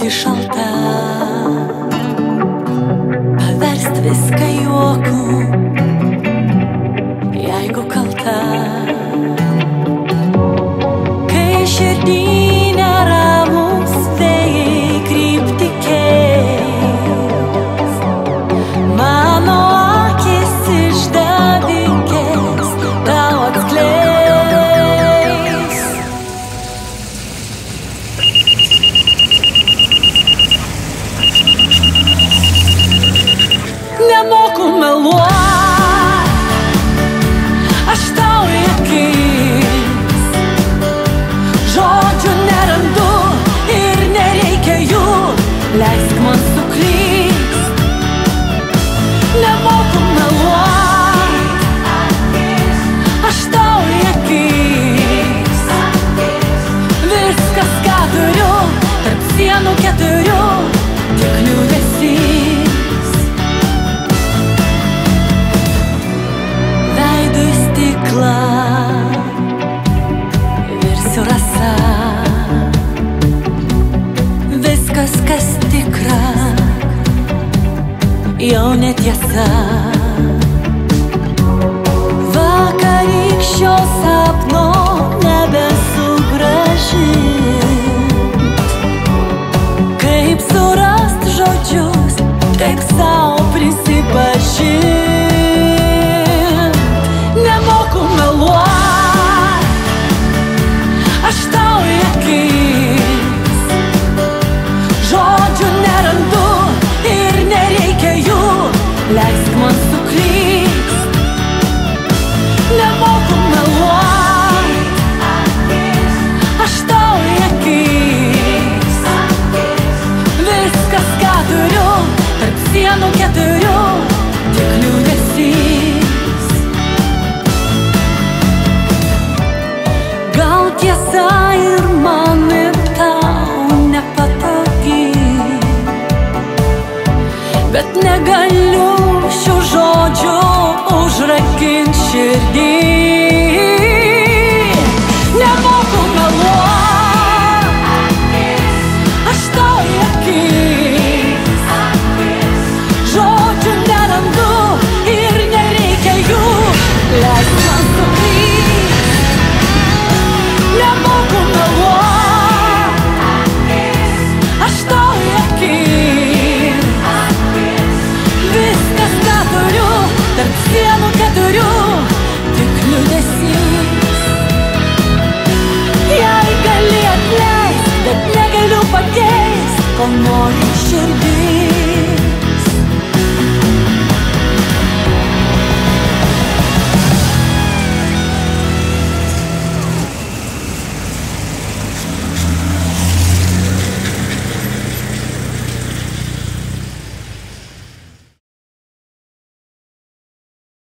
būti šalta, paverst viską juoku, jeigu kalta. Kai širdį neramus vėjai kryptį keis, mano akis išdavikės tau atskleis. Nemoku meluot, aš tau į akis, žodžių nerandu ir nereikia jų, leisk man suklyst. Nemoku meluot, aš tau į akis, viskas, ką turiu, tarp sienų keturių, tik liūdesys. Veidu į stiklą virsiu rasa, viskas, kas tikra, jau netiesa. Vakarykščio sapno nebesugrąžint, kaip surast žodžius, kaip sau prisipažint. Nemoku meluot, aš tau į akis, žodžių nerandu ir nereikia jų, leisk man suklyst. Nemoku meluot, aš tau į akis, viskas, ką turiu, tarp sienų keturių, tik liūdesys. Gal tiesa ir man ir tau nepatogi, bet negaliu šių žodžių užrakint širdį.